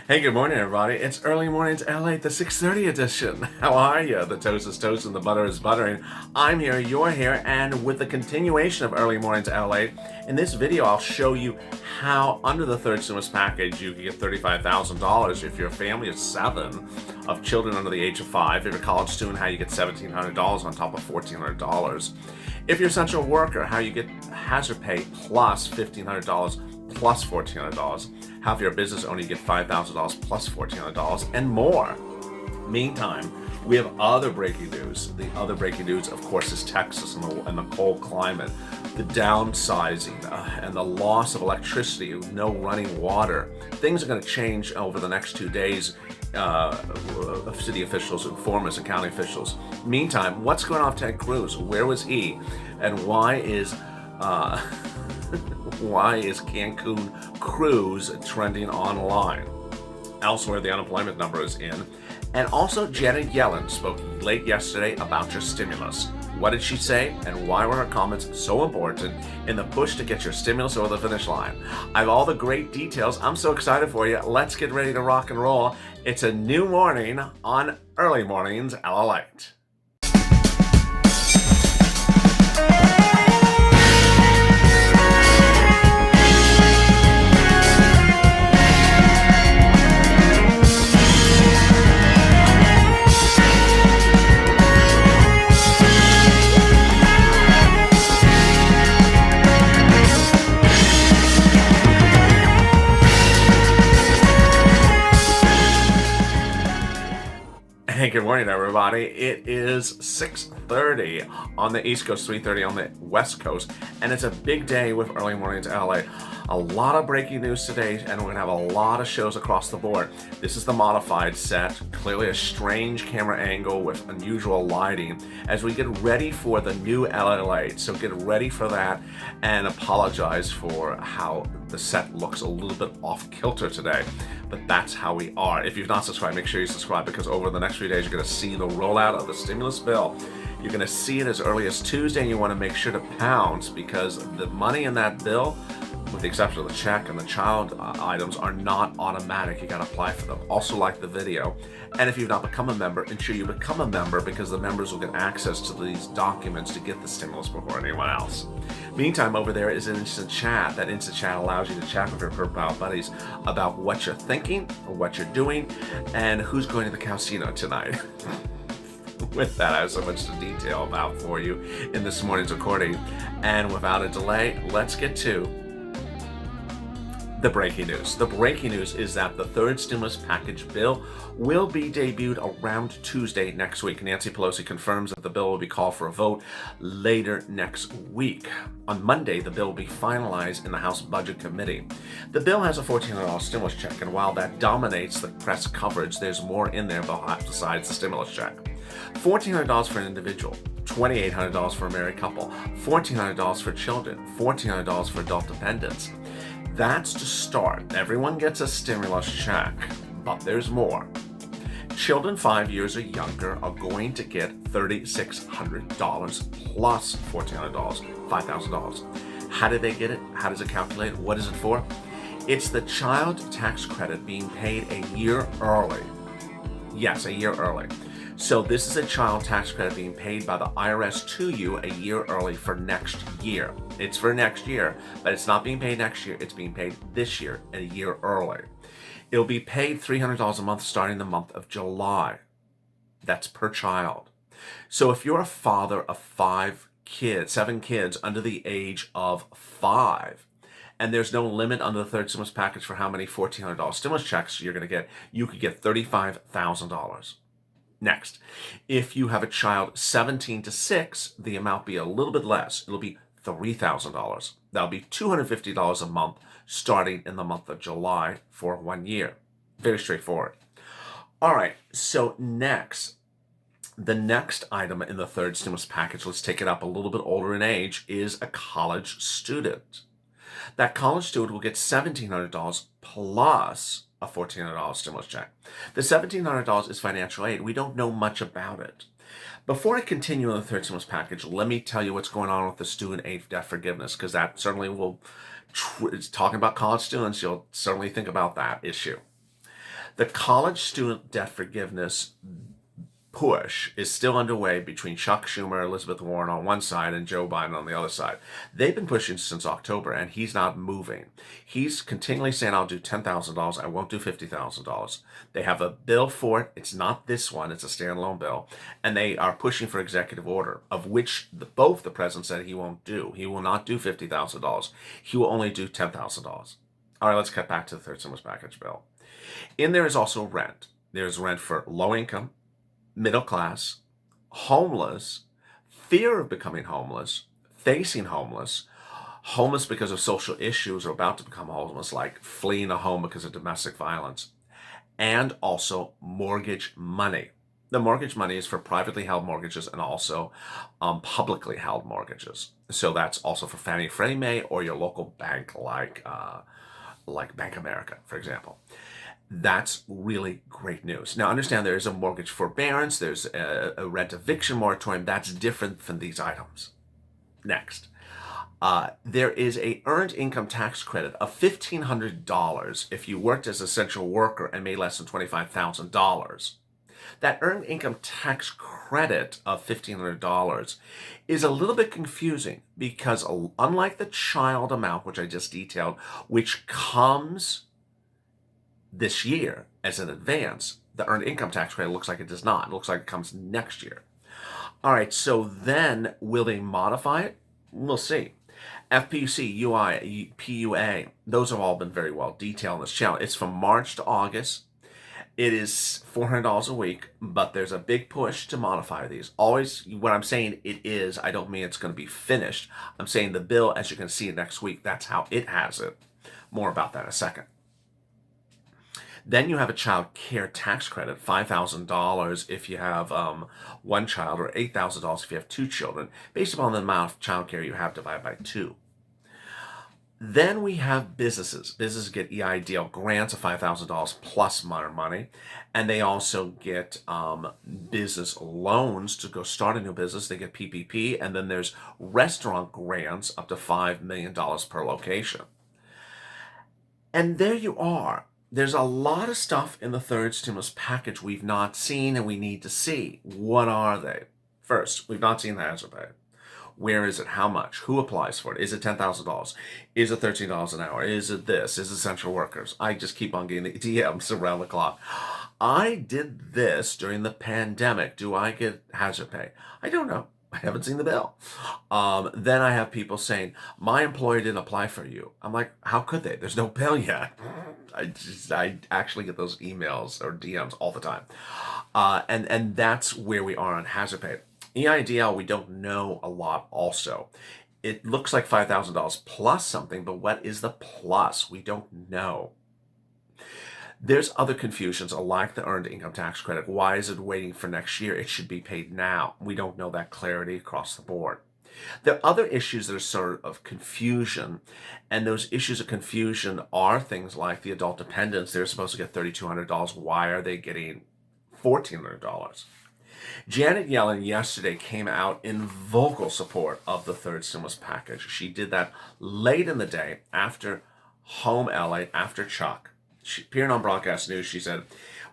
Hey, good morning, everybody. It's Early Mornings LA, the 6:30 edition. How are you? The toast is toast and the butter is buttering. I'm here, you're here, and with the continuation of Early Mornings LA, in this video, I'll show you how under the third stimulus package, you can get $35,000 if you're a family of 7 of children under the age of 5. If you're a college student, how you get $1,700 on top of $1,400. If you're an essential worker, how you get hazard pay plus $1,500 plus $1,400. How if you're a business owner, you get $5,000 plus $1,400 and more. Meantime, we have other breaking news. The other breaking news, of course, is Texas and the cold climate, the downsizing and the loss of electricity, no running water. Things are going to change over the next 2 days. City officials inform us and county officials. Meantime, what's going on with Ted Cruz? Where was he? And why is Cancun cruise trending online? Elsewhere, the unemployment number is in. And also, Janet Yellen spoke late yesterday about your stimulus. What did she say, and why were her comments so important in the push to get your stimulus over the finish line? I have all the great details. I'm so excited for you. Let's get ready to rock and roll. It's a new morning on Early Mornings LALATE. Hey, good morning, everybody. It is 6:30 on the East Coast, 3:30 on the West Coast, and it's a big day with Early Mornings LA. A lot of breaking news today, and we're going to have a lot of shows across the board. This is the modified set, clearly a strange camera angle with unusual lighting as we get ready for the new LALATE. So get ready for that and apologize for how the set looks a little bit off kilter today. But that's how we are. If you've not subscribed, make sure you subscribe, because over the next few days, you're going to see the rollout of the stimulus bill. You're going to see it as early as Tuesday, and you want to make sure to pounce, because the money in that bill, with the exception of the check and the child items, are not automatic. You got to apply for them. Also, like the video. And if you've not become a member, ensure you become a member, because the members will get access to these documents to get the stimulus before anyone else. Meantime, over there is an instant chat. That instant chat allows you to chat with your profile buddies about what you're thinking, or what you're doing, and who's going to the casino tonight. With that, I have so much to detail about for you in this morning's recording. And without a delay, let's get to the breaking news. The breaking news is that the third stimulus package bill will be debuted around Tuesday next week. Nancy Pelosi confirms that the bill will be called for a vote later next week. On Monday, the bill will be finalized in the House Budget Committee. The bill has a $1,400 stimulus check, and while that dominates the press coverage, there's more in there besides the stimulus check. $1,400 for an individual, $2,800 for a married couple, $1,400 for children, $1,400 for adult dependents. That's to start. Everyone gets a stimulus check, but there's more. Children 5 years or younger are going to get $3,600 plus $1,400, $5,000. How did they get it? How does it calculate? What is it for? It's the child tax credit being paid a year early. Yes, a year early. So this is a child tax credit being paid by the IRS to you a year early for next year. It's for next year, but it's not being paid next year. It's being paid this year, a year early. It'll be paid $300 a month starting the month of July. That's per child. So if you're a father of 7 kids under the age of 5, and there's no limit under the third stimulus package for how many $1,400 stimulus checks you're going to get, you could get $35,000. Next, if you have a child 17 to 6, the amount be a little bit less. It'll be $3,000. That'll be $250 a month starting in the month of July for 1 year. Very straightforward. All right, so the next item in the third stimulus package, let's take it up a little bit older in age, is a college student. That college student will get $1,700 plus a $1,400 stimulus check. The $1,700 is financial aid. We don't know much about it. Before I continue on the third stimulus package, let me tell you what's going on with the student aid debt forgiveness, because that certainly will, talking about college students, you'll certainly think about that issue. The college student debt forgiveness push is still underway between Chuck Schumer, Elizabeth Warren on one side, and Joe Biden on the other side. They've been pushing since October, and he's not moving. He's continually saying, I'll do $10,000. I won't do $50,000. They have a bill for it. It's not this one. It's a standalone bill. And they are pushing for executive order, of which both the president said he won't do. He will not do $50,000. He will only do $10,000. All right, let's cut back to the third stimulus package bill. In there is also rent. There's rent for low income, middle class, homeless, fear of becoming homeless, facing homeless, homeless because of social issues or about to become homeless, like fleeing a home because of domestic violence, and also mortgage money. The mortgage money is for privately held mortgages and also publicly held mortgages. So that's also for Fannie Freddie Mae or your local bank like Bank America, for example. That's really great news. Now, understand there is a mortgage forbearance, there's a rent eviction moratorium. That's different from these items. Next, there is a earned income tax credit of $1,500 if you worked as an essential worker and made less than $25,000. That earned income tax credit of $1,500 is a little bit confusing because unlike the child amount, which I just detailed, which comes this year as an advance, the earned income tax credit looks like it does not. It looks like it comes next year. All right, so then will they modify it? We'll see. FPUC, UI, PUA, those have all been very well detailed in this channel. It's from March to August. It is $400 a week, but there's a big push to modify these. Always, when I'm saying it is, I don't mean it's going to be finished. I'm saying the bill, as you can see next week, that's how it has it. More about that in a second. Then you have a child care tax credit, $5,000 if you have one child, or $8,000 if you have two children, based upon the amount of child care you have divided by 2. Then we have businesses. Businesses get EIDL grants of $5,000 plus more money, and they also get business loans to go start a new business. They get PPP, and then there's restaurant grants up to $5 million per location. And there you are. There's a lot of stuff in the third stimulus package we've not seen and we need to see. What are they? First, we've not seen the hazard pay. Where is it? How much? Who applies for it? Is it $10,000? Is it $13 an hour? Is it this? Is it essential workers? I just keep on getting the DMs around the clock. I did this during the pandemic. Do I get hazard pay? I don't know. I haven't seen the bill. Then I have people saying, my employer didn't apply for you. I'm like, how could they? There's no bill yet. I actually get those emails or DMs all the time. And that's where we are on hazard pay. EIDL, we don't know a lot also. It looks like $5,000 plus something, but what is the plus? We don't know. There's other confusions, like the earned income tax credit. Why is it waiting for next year? It should be paid now. We don't know that clarity across the board. There are other issues that are sort of confusion, and those issues of confusion are things like the adult dependents. They're supposed to get $3,200. Why are they getting $1,400? Janet Yellen yesterday came out in vocal support of the third stimulus package. She did that late in the day after Home LA, after Chuck. She appeared on broadcast news. She said,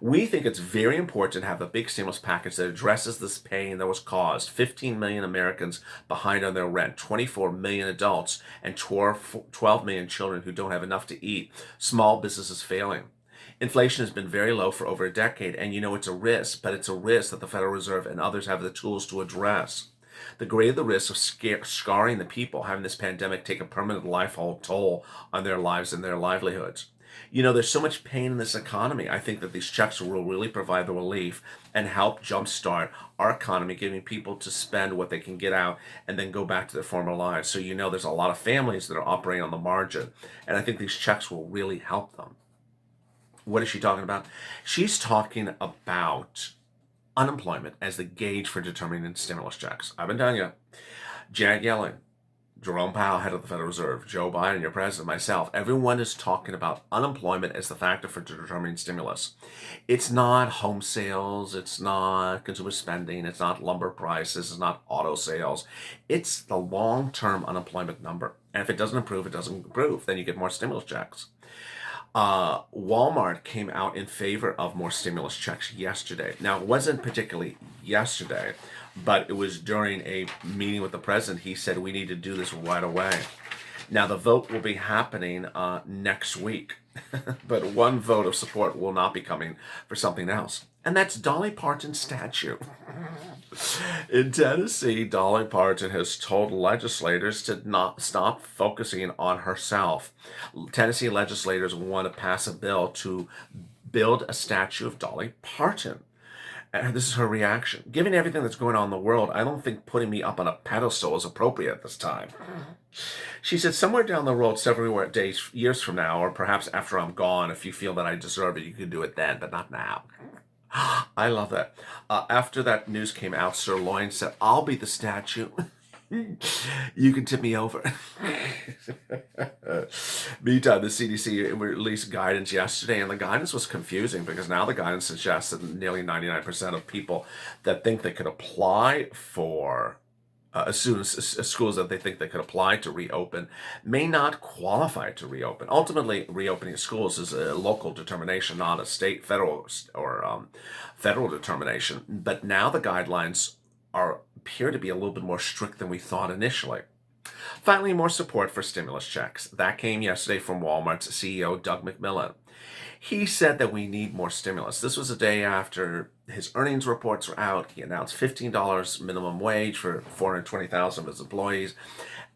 we think it's very important to have a big stimulus package that addresses this pain that was caused. 15 million Americans behind on their rent, 24 million adults, and 12 million children who don't have enough to eat. Small businesses failing. Inflation has been very low for over a decade, and it's a risk, but it's a risk that the Federal Reserve and others have the tools to address. The greater the risk of scarring the people, having this pandemic take a permanent life-hold toll on their lives and their livelihoods. There's so much pain in this economy. I think that these checks will really provide the relief and help jumpstart our economy, giving people to spend what they can get out and then go back to their former lives. So there's a lot of families that are operating on the margin, and I think these checks will really help them. What is she talking about? She's talking about unemployment as the gauge for determining stimulus checks. I've been telling you, Janet Yellen, Jerome Powell, head of the Federal Reserve, Joe Biden, your president, myself, everyone is talking about unemployment as the factor for determining stimulus. It's not home sales, it's not consumer spending, it's not lumber prices, it's not auto sales. It's the long-term unemployment number. And if it doesn't improve, it doesn't improve. Then you get more stimulus checks. Walmart came out in favor of more stimulus checks yesterday. Now, it wasn't particularly yesterday, but it was during a meeting with the president. He said we need to do this right away. Now, the vote will be happening next week, but one vote of support will not be coming for something else, and that's Dolly Parton's statue. In Tennessee, Dolly Parton has told legislators to not stop focusing on herself. Tennessee legislators want to pass a bill to build a statue of Dolly Parton. And this is her reaction. Given everything that's going on in the world, I don't think putting me up on a pedestal is appropriate at this time. She said, somewhere down the road, several days, years from now, or perhaps after I'm gone, if you feel that I deserve it, you can do it then, but not now. I love that. After that news came out, Sirloin said, I'll be the statue. You can tip me over. Meantime, the CDC released guidance yesterday, and the guidance was confusing because now the guidance suggests that nearly 99% of people that think they could apply for schools that they think they could apply to reopen may not qualify to reopen. Ultimately, reopening schools is a local determination, not a state, federal, or federal determination. But now the guidelines appear to be a little bit more strict than we thought initially. Finally, more support for stimulus checks. That came yesterday from Walmart's CEO, Doug McMillon. He said that we need more stimulus. This was a day after his earnings reports were out. He announced $15 minimum wage for 420,000 of his employees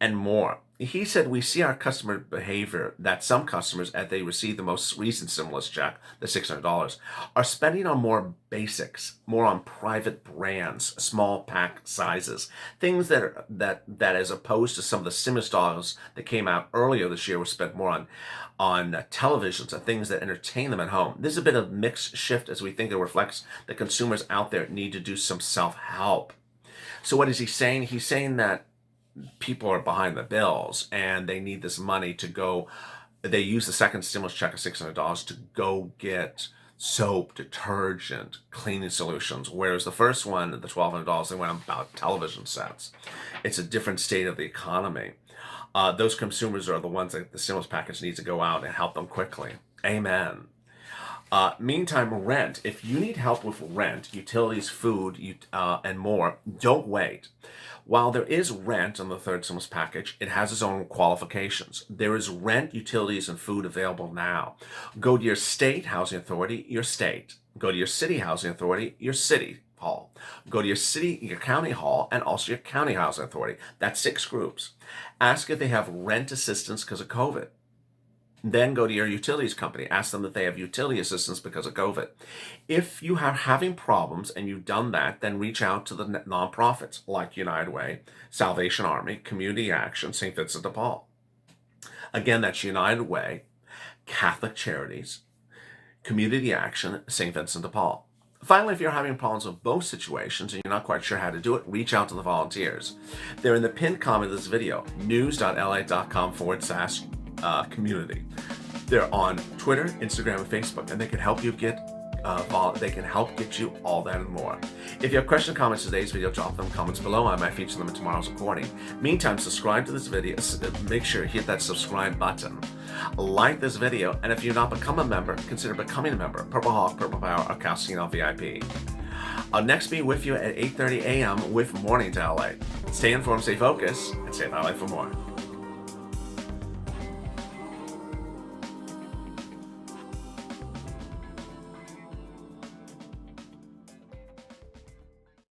and more. He said we see our customer behavior that some customers, as they receive the most recent stimulus check, the $600, are spending on more basics, more on private brands, small pack sizes, things that as opposed to some of the stimulus dollars that came out earlier this year were spent more on televisions and things that entertain them at home. This is a bit of a mixed shift as we think it reflects that consumers out there need to do some self-help. So what is he saying? He's saying that people are behind the bills and they need this money to go. They use the second stimulus check of $600 to go get soap, detergent, cleaning solutions, whereas the first one, the $1,200, they went about television sets. It's a different state of the economy. Those consumers are the ones that the stimulus package needs to go out and help them quickly. Amen. Meantime, rent. If you need help with rent, utilities, food, and more, don't wait. While there is rent on the third stimulus package, it has its own qualifications. There is rent, utilities, and food available now. Go to your state housing authority, your state. Go to your city housing authority, your city hall. Go to your county hall, and also your county housing authority. That's 6 groups. Ask if they have rent assistance because of COVID. Then go to your utilities company. Ask them if they have utility assistance because of COVID. If you are having problems and you've done that, then reach out to the nonprofits like United Way, Salvation Army, Community Action, St. Vincent de Paul. Again, that's United Way, Catholic Charities, Community Action, St. Vincent de Paul. Finally, if you're having problems with both situations and you're not quite sure how to do it, reach out to the volunteers. They're in the pinned comment of this video, news.la.com/community. They're on Twitter, Instagram, and Facebook, and they can help you get you all that and more. If you have questions or comments to today's video, drop them in the comments below. I might feature them in tomorrow's recording. Meantime, subscribe to this video. Make sure you hit that subscribe button. Like this video, and if you've not become a member, consider becoming a member. Purple Hawk, Purple Power, or Calcino VIP. I'll next be with you at 8:30 a.m. with Mornings LA. Stay informed, stay focused, and stay LA for more.